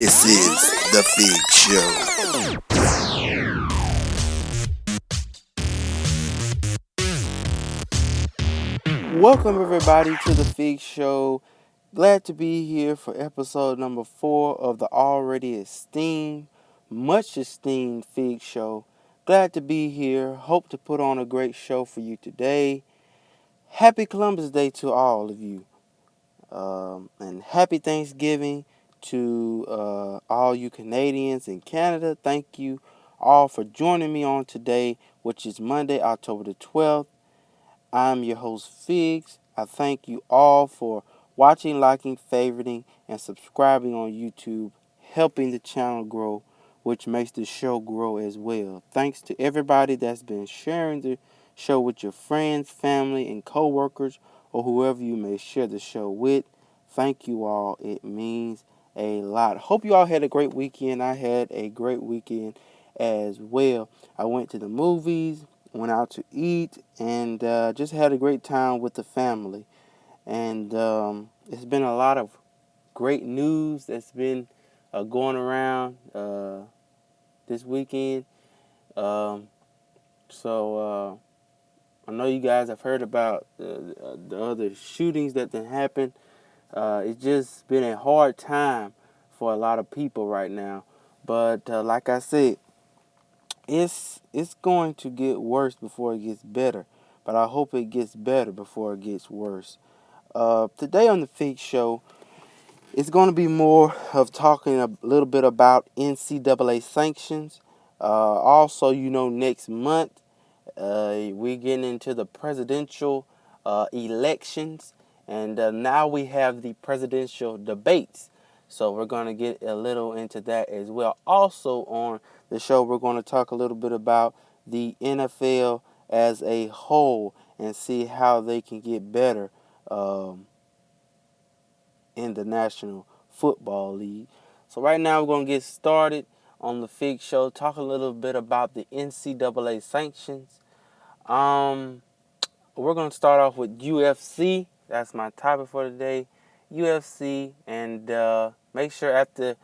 This is The Fig Show. Welcome, everybody, to the Fig Show. Glad to be here for episode number 4 of the already much esteemed Fig Show. Glad to be here. Hope to put on a great show for you today. Happy Columbus Day to all of you. And happy Thanksgiving to all you Canadians in Canada. Thank you all for joining me on today, which is Monday, October the 12th. I'm your host, Figs. I thank you all for watching, liking, favoriting, and subscribing on YouTube, helping the channel grow, which makes the show grow as well. Thanks to everybody that's been sharing the show with your friends, family, and coworkers, or whoever you may share the show with. Thank you all. It means a lot. Hope you all had a great weekend. I had a great weekend as well. I went to the movies, went out to eat, and just had a great time with the family. And it's been a lot of great news that's been going around this weekend. Um, so I know you guys have heard about the other shootings that happened. It's just been a hard time for a lot of people right now. But like I said, it's going to get worse before it gets better. But I hope it gets better before it gets worse. Today on the Fig Show, it's going to be more of talking a little bit about NCAA sanctions. Also, next month we're getting into the presidential elections, and now we have the presidential debates. So we're going to get a little into that as well. Also on the show, we're going to talk a little bit about the NFL as a whole and see how they can get better in the National Football League. So right now we're going to get started on the Fig Show, talk a little bit about the NCAA sanctions. We're going to start off with UFC. That's my topic for today, UFC. And make sure after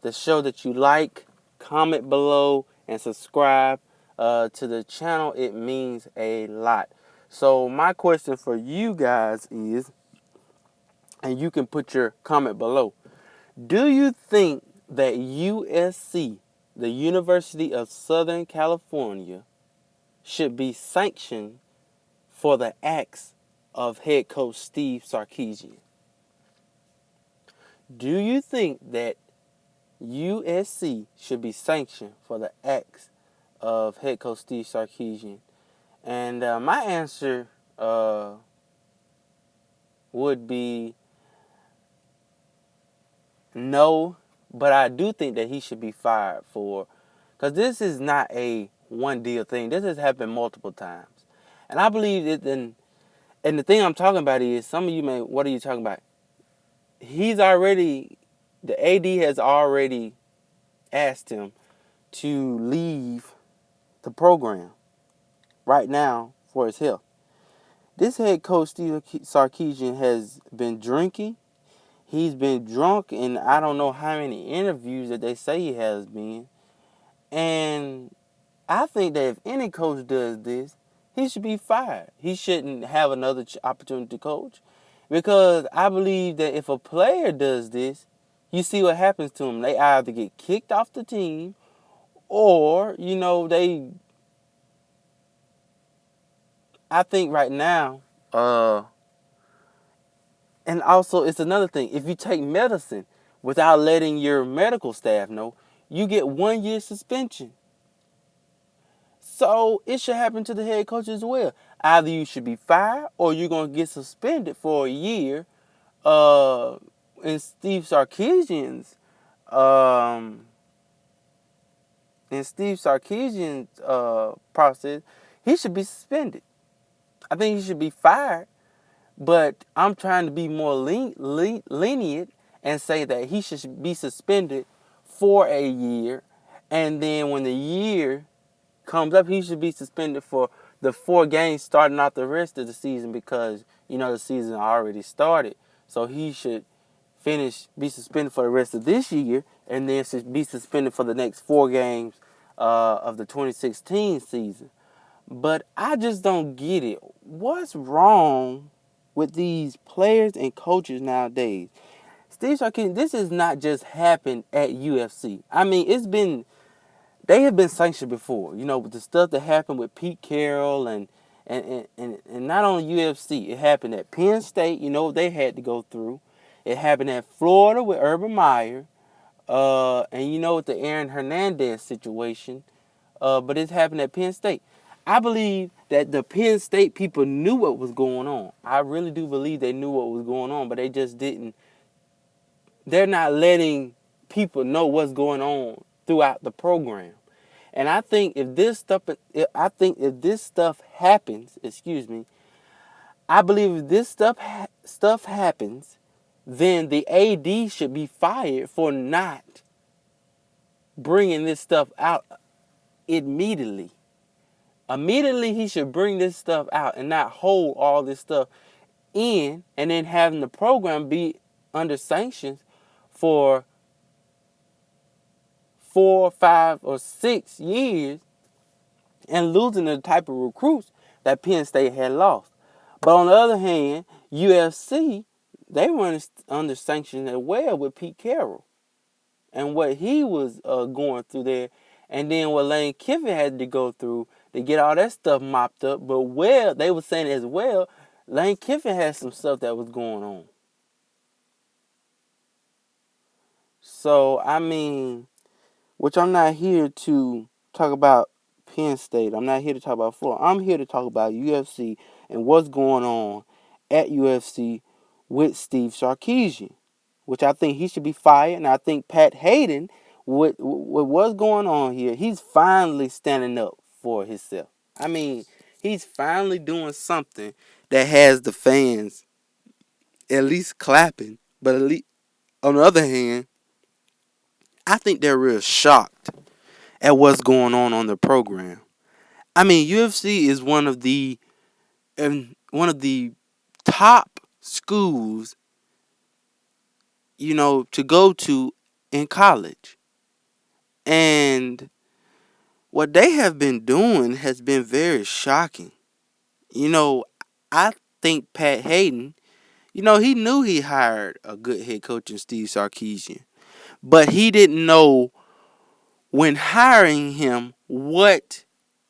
the show that you like, comment below, and subscribe to the channel. It means a lot. So my question for you guys is, and you can put your comment below, do you think that USC, the University of Southern California, should be sanctioned for the acts of head coach Steve Sarkisian? Do you think that USC should be sanctioned for the acts of head coach Steve Sarkisian? And my answer would be no, but I do think that he should be fired because this is not a one deal thing. This has happened multiple times. And I believe that and the thing I'm talking about is, some of you may, what are you talking about? The AD has already asked him to leave the program right now for his health. This head coach, Steve Sarkisian, has been drinking. He's been drunk in I don't know how many interviews that they say he has been. And I think that if any coach does this, he should be fired. He shouldn't have another opportunity to coach. Because I believe that if a player does this, you see what happens to them. They either get kicked off the team, or, I think right now, and also it's another thing. If you take medicine without letting your medical staff know, you get 1 year suspension. So it should happen to the head coach as well. Either you should be fired or you're going to get suspended for a year. In Steve Sarkisian's process, he should be suspended. I think he should be fired, but I'm trying to be more lenient and say that he should be suspended for a year, and then when the year comes up, he should be suspended for the 4 games starting out the rest of the season, because the season already started. So he should be suspended for the rest of this year, and then be suspended for the next 4 games of the 2016 season. But I just don't get it. What's wrong with these players and coaches nowadays? Steve Sarkisian, this has not just happened at UFC. I mean, they have been sanctioned before. You know, with the stuff that happened with Pete Carroll and not only UFC, it happened at Penn State. You know, they had to go through. It happened at Florida with Urban Meyer. And you know, with the Aaron Hernandez situation. But it's happened at Penn State. I believe that the Penn State people knew what was going on. I really do believe they knew what was going on, but they just didn't. They're not letting people know what's going on throughout the program. And I think if this stuff happens, I believe if this stuff happens, then the AD should be fired for not bringing this stuff out immediately. Immediately, he should bring this stuff out and not hold all this stuff in, and then having the program be under sanctions for 4, 5, or 6 years and losing the type of recruits that Penn State had lost. But on the other hand, UFC, they were under sanctions as well with Pete Carroll and what he was going through there, and then what Lane Kiffin had to go through to get all that stuff mopped up. But they were saying as well, Lane Kiffin had some stuff that was going on. So, I mean, which I'm not here to talk about Penn State. I'm not here to talk about Florida. I'm here to talk about UFC and what's going on at UFC with Steve Sarkisian, which I think he should be fired. And I think Pat Hayden, with what's going on here, he's finally standing up for himself. I mean, he's finally doing something that has the fans at least clapping. But at least, on the other hand, I think they're real shocked at what's going on the program. I mean, UFC is one of the top schools, you know, to go to in college. And what they have been doing has been very shocking. You know, I think Pat Hayden, you know, he knew he hired a good head coach in Steve Sarkisian. But he didn't know when hiring him what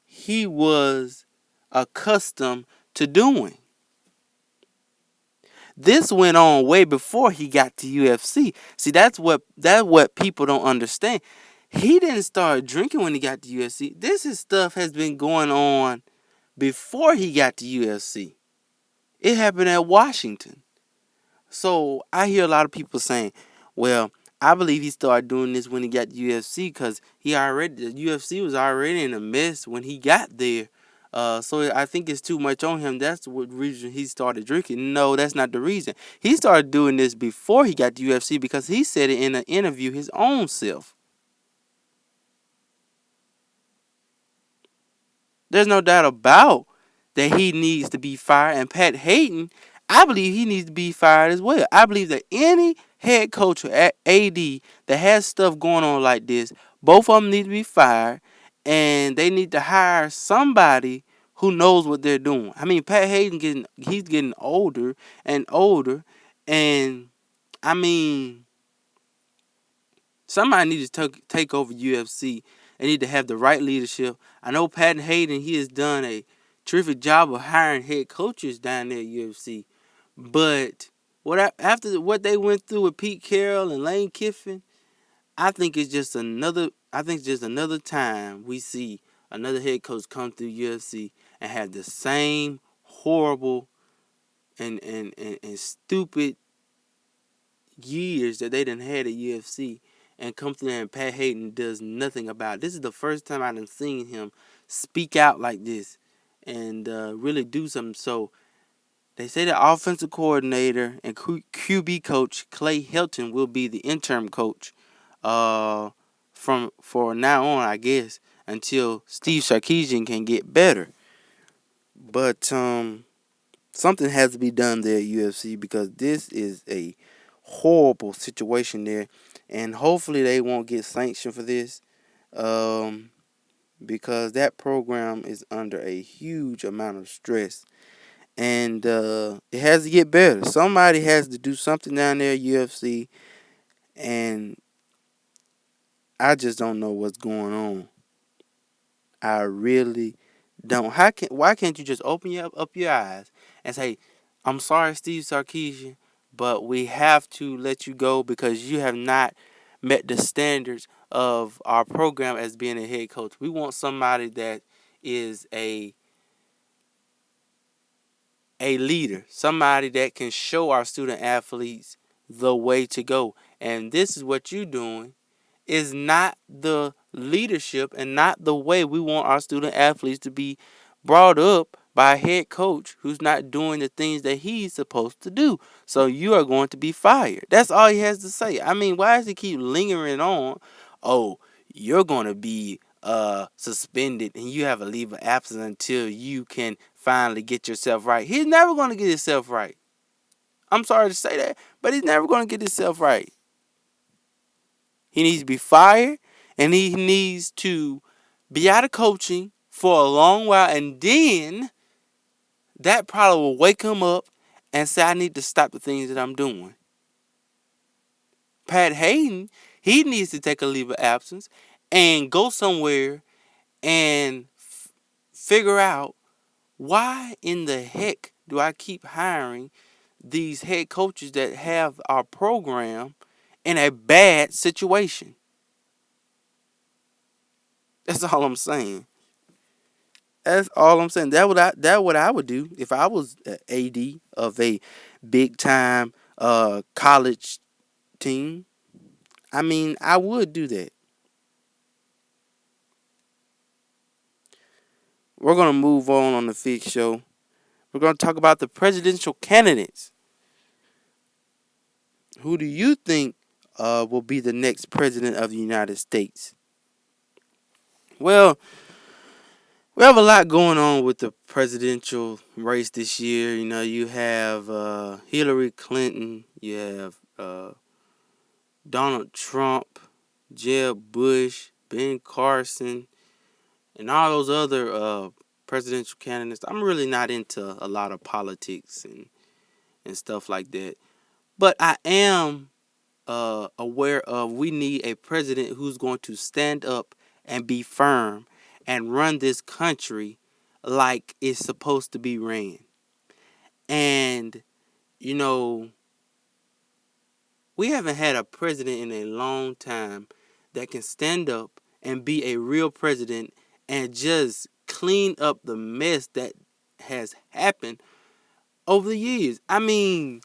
he was accustomed to doing. This went on way before he got to UFC. See, that's what people don't understand. He didn't start drinking when he got to UFC. Stuff has been going on before he got to UFC. It happened at Washington. So I hear a lot of people saying, well, I believe he started doing this when he got to UFC because the UFC was already in a mess when he got there. So I think it's too much on him. That's the reason he started drinking. No, that's not the reason. He started doing this before he got to UFC because he said it in an interview his own self. There's no doubt about that he needs to be fired. And Pat Hayden, I believe he needs to be fired as well. I believe that any head coach or AD that has stuff going on like this, both of them need to be fired. And they need to hire somebody who knows what they're doing. I mean, Pat Hayden, he's getting older and older. And, I mean, somebody needs to take over UFC. They need to have the right leadership. I know Pat Hayden, he has done a terrific job of hiring head coaches down there at UFC. But after what they went through with Pete Carroll and Lane Kiffin, I think it's just another time we see another head coach come through UFC and have the same horrible and stupid years that they done had at UFC and come through there and Pat Hayden does nothing about it. This is the first time I've seen him speak out like this and really do something. So they say the offensive coordinator and QB coach Clay Helton will be the interim coach for now on, I guess, until Steve Sarkisian can get better. But something has to be done there at UFC because this is a horrible situation there, and hopefully they won't get sanctioned for this, um, because that program is under a huge amount of stress, and it has to get better. Somebody has to do something down there at UFC, and I just don't know what's going on. I really don't. Why can't you just open up your eyes and say, "I'm sorry, Steve Sarkisian, but we have to let you go because you have not met the standards of our program as being a head coach. We want somebody that is a leader, somebody that can show our student athletes the way to go. And this is what you're doing is not the leadership and not the way we want our student athletes to be brought up by a head coach who's not doing the things that he's supposed to do. So you are going to be fired." That's all he has to say. I mean, why does he keep lingering on? Oh, you're going to be suspended and you have a leave of absence until you can finally get yourself right. He's never going to get himself right. I'm sorry to say that, but he's never going to get himself right. He needs to be fired, and he needs to be out of coaching for a long while, and then that probably will wake him up and say, "I need to stop the things that I'm doing." Pat Hayden, he needs to take a leave of absence and go somewhere and figure out, why in the heck do I keep hiring these head coaches that have our program in a bad situation? That's all I'm saying. That's all I'm saying. That what I would do if I was AD of a big time college team. I mean, I would do that. We're gonna move on the Fig Show. We're gonna talk about the presidential candidates. Who do you think will be the next president of the United States? Well, we have a lot going on with the presidential race this year. You know, you have Hillary Clinton, you have Donald Trump, Jeb Bush, Ben Carson, and all those other presidential candidates. I'm really not into a lot of politics and stuff like that. But I am aware of, we need a president who's going to stand up and be firm and run this country like it's supposed to be ran. And, you know, we haven't had a president in a long time that can stand up and be a real president and just clean up the mess that has happened over the years. I mean,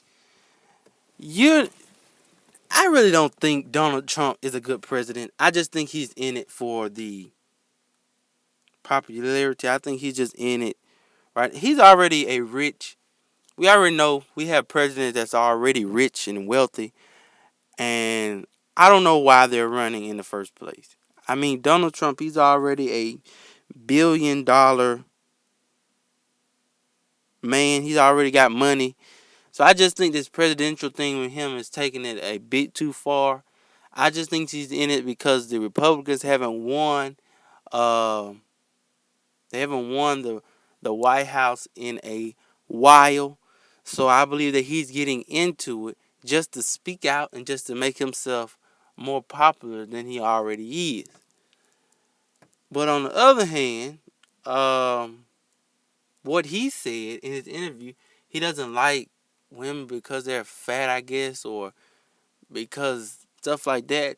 I really don't think Donald Trump is a good president. I just think he's in it for the popularity. I think he's just in it, right? He's already we already know we have presidents that's already rich and wealthy, and I don't know why they're running in the first place. I mean, Donald Trump, he's already a $1 billion man. He's already got money. So I just think this presidential thing with him is taking it a bit too far. I just think he's in it because the Republicans haven't won. Uh, they haven't won the White House in a while. So I believe that he's getting into it just to speak out and just to make himself more popular than he already is. But on the other hand, what he said in his interview, he doesn't like women because they're fat, I guess, or because stuff like that.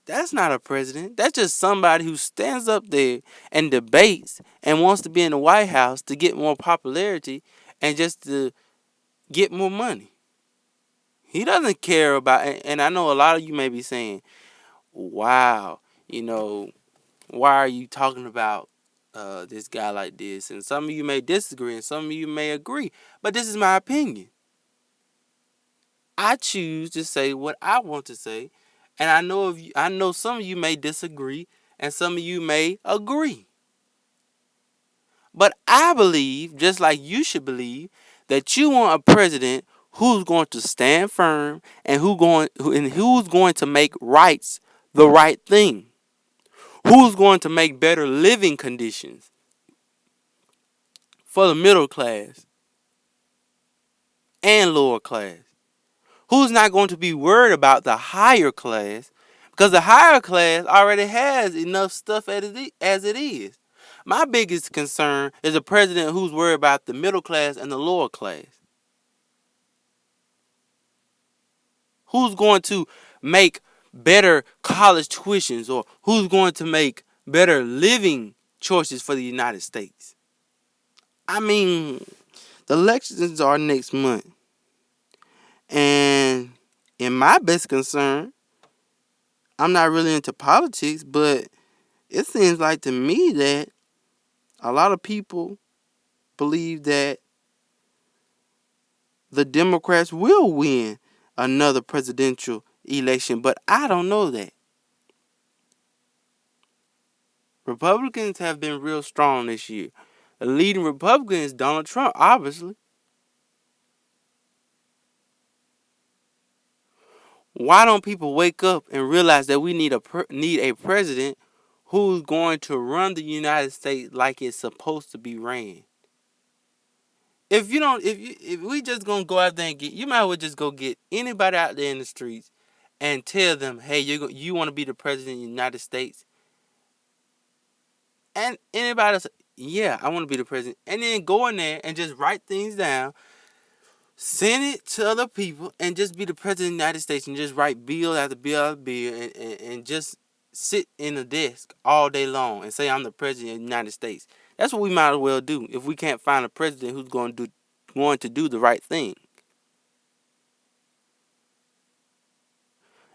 That's not a president. That's just somebody who stands up there and debates and wants to be in the White House to get more popularity and just to get more money. He doesn't care about, and I know a lot of you may be saying, wow, you know, why are you talking about this guy like this? And some of you may disagree and some of you may agree. But this is my opinion. I choose to say what I want to say. And I know some of you may disagree and some of you may agree. But I believe, just like you should believe, that you want a president who's going to stand firm and who's going to make rights the right thing. Who's going to make better living conditions for the middle class and lower class? Who's not going to be worried about the higher class? Because the higher class already has enough stuff as it is. My biggest concern is a president who's worried about the middle class and the lower class. Who's going to make better college tuitions, or who's going to make better living choices for the United States? I mean, the elections are next month. And in my best concern, I'm not really into politics, but it seems like to me that a lot of people believe that the Democrats will win another presidential election, but I don't know that. Republicans have been real strong this year. The leading Republican is Donald Trump, obviously. Why don't people wake up and realize that we need a president who's going to run the United States like it's supposed to be ran? If we just gonna go out there and you might as well just go get anybody out there in the streets and tell them, hey, you want to be the president of the United States, and anybody else, yeah, I want to be the president, and then go in there and just write things down, send it to other people, and just be the president of the United States and just write bill after bill after bill, and just sit in a desk all day long and say I'm the president of the United States. That's what we might as well do if we can't find a president who's going to do the right thing.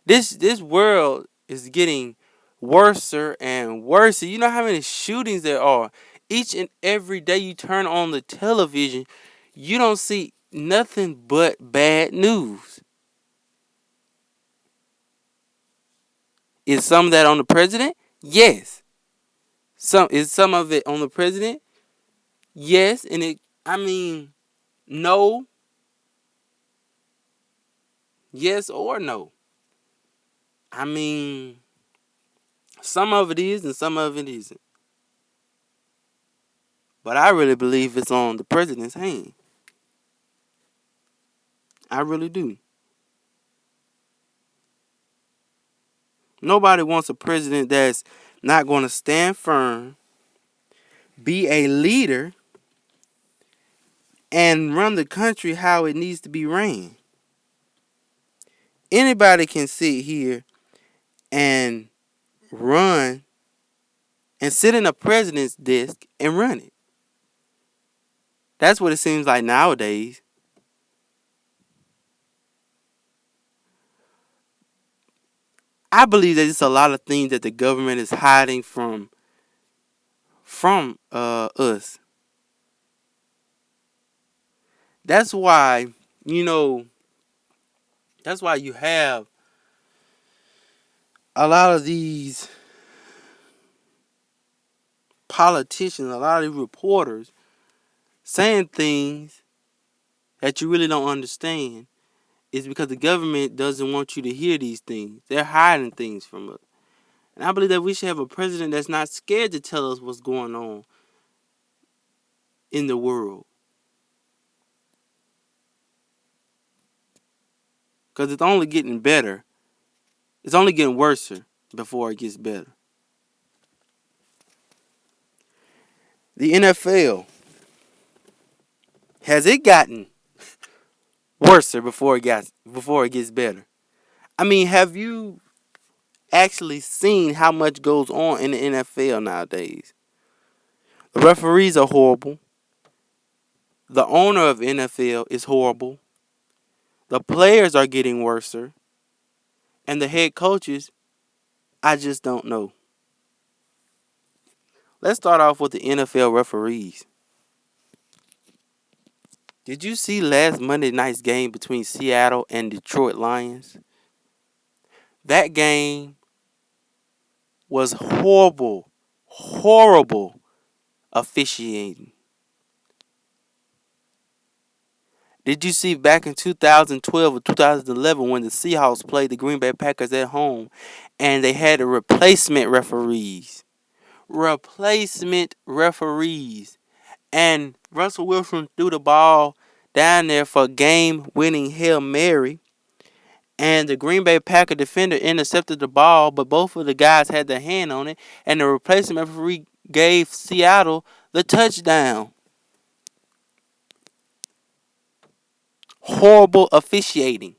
This world is getting worse and worse. You know how many shootings there are? Each and every day you turn on the television, you don't see nothing but bad news. Is some of that on the president? Yes. Is some of it on the president? Yes. No. Yes or no. Some of it is and some of it isn't. But I really believe it's on the president's hand. I really do. Nobody wants a president that's not going to stand firm, be a leader, and run the country how it needs to be ran. Anybody can sit here and run and sit in a president's desk and run it. That's what it seems like nowadays. I believe that it's a lot of things that the government is hiding from us. That's why, that's why you have a lot of these politicians, a lot of these reporters saying things that you really don't understand. Is because the government doesn't want you to hear these things. They're hiding things from us. And I believe that we should have a president that's not scared to tell us what's going on in the world. Because it's only getting better. It's only getting worse before it gets better. The NFL, has it gotten worse before it gets better? Have you actually seen how much goes on in the NFL nowadays? The referees are horrible. The owner of NFL is horrible. The players are getting worse. And the head coaches, I just don't know. Let's start off with the NFL referees. Did you see last Monday night's game between Seattle and Detroit Lions? That game was horrible officiating. Did you see back in 2012 or 2011 when the Seahawks played the Green Bay Packers at home and they had a replacement referees? Replacement referees. And Russell Wilson threw the ball down there for a game-winning Hail Mary. And the Green Bay Packer defender intercepted the ball, but both of the guys had their hand on it. And the replacement referee gave Seattle the touchdown. Horrible officiating.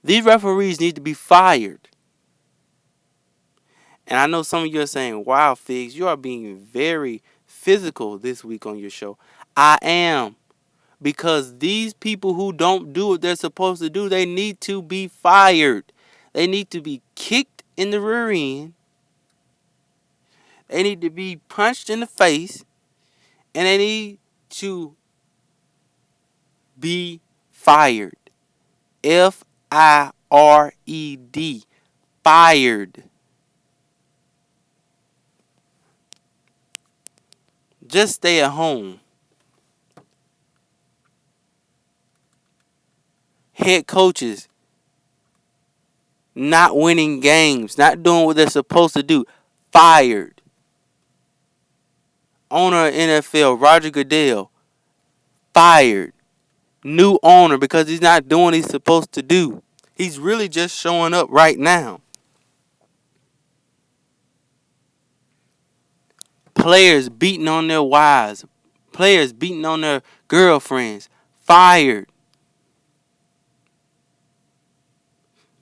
These referees need to be fired. And I know some of you are saying, wow, Figs, you are being very physical this week on your show. I am. Because these people who don't do what they're supposed to do, they need to be fired. They need to be kicked in the rear end. They need to be punched in the face. And they need to be fired. Fired. Fired. Just stay at home. Head coaches not winning games, not doing what they're supposed to do, fired. Owner of NFL, Roger Goodell, fired. New owner because he's not doing what he's supposed to do. He's really just showing up right now. Players beating on their wives. Players beating on their girlfriends. Fired.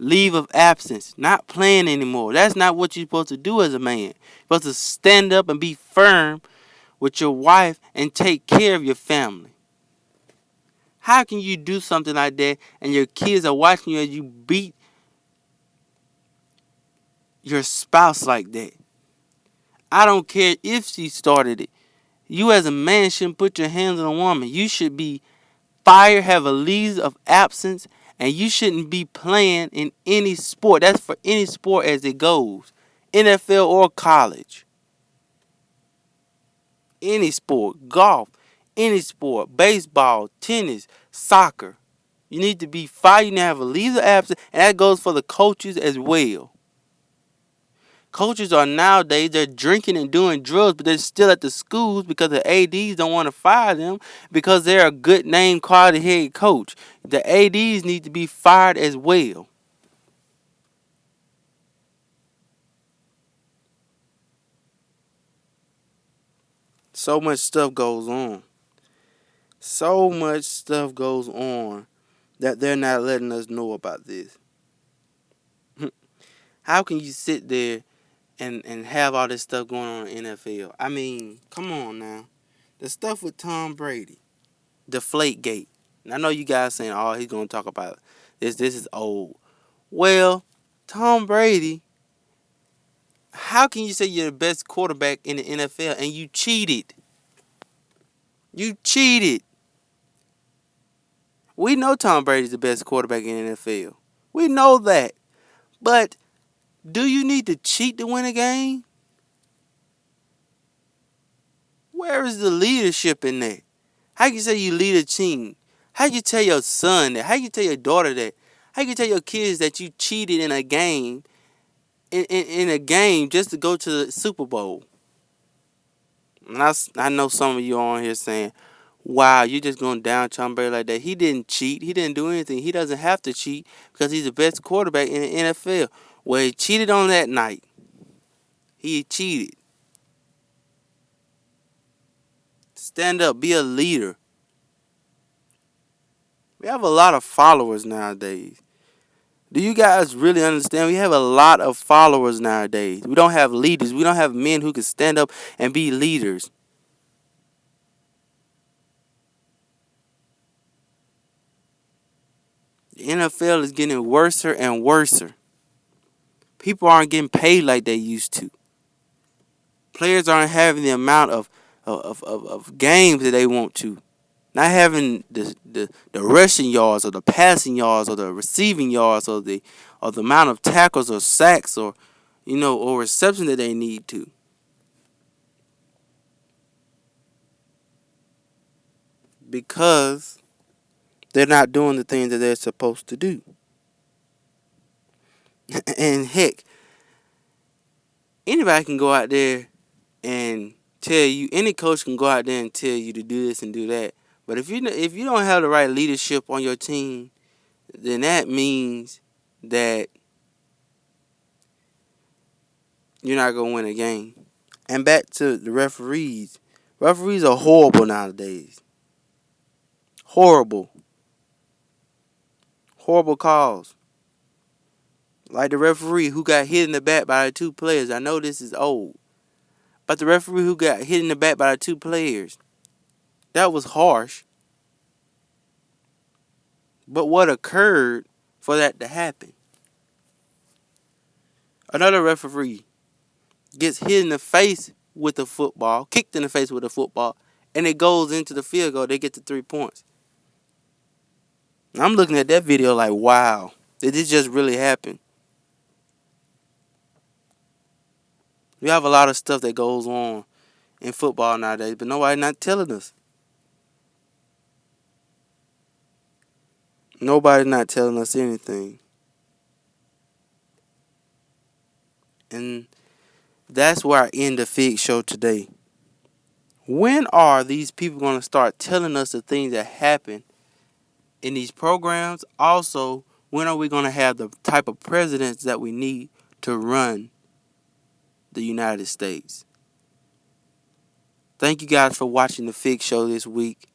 Leave of absence. Not playing anymore. That's not what you're supposed to do as a man. You're supposed to stand up and be firm with your wife and take care of your family. How can you do something like that and your kids are watching you as you beat your spouse like that? I don't care if she started it. You as a man shouldn't put your hands on a woman. You should be fired, have a leave of absence, and you shouldn't be playing in any sport. That's for any sport as it goes. NFL or college. Any sport. Golf. Any sport. Baseball. Tennis. Soccer. You need to be fired. You need to have a leave of absence. And that goes for the coaches as well. Coaches are nowadays, they're drinking and doing drugs, but they're still at the schools because the ADs don't want to fire them because they're a good name, quality head coach. The ADs need to be fired as well. So much stuff goes on. So much stuff goes on that they're not letting us know about this. How can you sit there and have all this stuff going on in the NFL? I mean, come on now. The stuff with Tom Brady. Deflategate. And I know you guys saying, oh, he's going to talk about this. This is old. Well, Tom Brady, how can you say you're the best quarterback in the NFL and you cheated? You cheated. We know Tom Brady's the best quarterback in the NFL. We know that. But do you need to cheat to win a game? Where is the leadership in that? How can you say you lead a team? How can you tell your son that? How can you tell your daughter that? How can you tell your kids that you cheated in a game, in a game just to go to the Super Bowl? And I know some of you on here saying, wow, you're just going down Tom Brady like that. He didn't cheat. He didn't do anything. He doesn't have to cheat because he's the best quarterback in the NFL. Well, he cheated on that night. He cheated. Stand up. Be a leader. We have a lot of followers nowadays. Do you guys really understand? We have a lot of followers nowadays. We don't have leaders. We don't have men who can stand up and be leaders. The NFL is getting worse and worse. People aren't getting paid like they used to. Players aren't having the amount of games that they want to. Not having the rushing yards or the passing yards or the receiving yards or the amount of tackles or sacks or or reception that they need to. Because They're not doing the things that they're supposed to do. And heck, anybody can go out there and tell you, any coach can go out there and tell you to do this and do that. But if you don't have the right leadership on your team, then that means that you're not gonna win a game. And back to the referees. Referees are horrible nowadays. Horrible. Horrible calls. Like the referee who got hit in the back by the two players. I know this is old. But the referee who got hit in the back by the two players. That was harsh. But what occurred for that to happen? Another referee gets hit in the face with a football, kicked in the face with a football, and it goes into the field goal. They get the 3 points. I'm looking at that video like, wow, did this just really happen? We have a lot of stuff that goes on in football nowadays, but nobody not telling us. Nobody not telling us anything. And that's where I end the Fig Show today. When are these people going to start telling us the things that happen in these programs? Also, when are we going to have the type of presidents that we need to run the United States? Thank you guys for watching the Fig Show this week.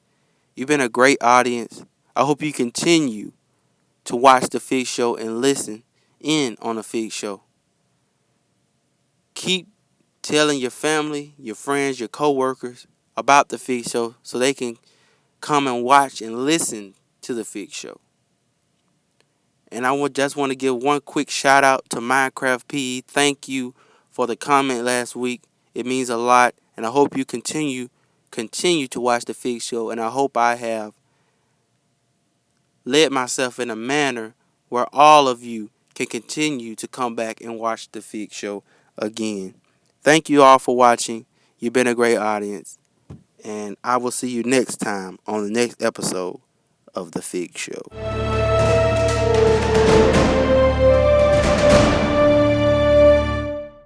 You've been a great audience. I hope you continue to watch the Fig Show and listen in on the Fig Show. Keep telling your family, your friends, your coworkers about the Fig Show so they can come and watch and listen to the Fig Show. And I just want to give one quick shout out to Minecraft PE. Thank you for the comment last week. It means a lot, and I hope you continue to watch the Fig Show, and I hope I have led myself in a manner where all of you can continue to come back and watch the Fig Show again. Thank you all for watching. You've been a great audience, and I will see you next time on the next episode of the Fig Show.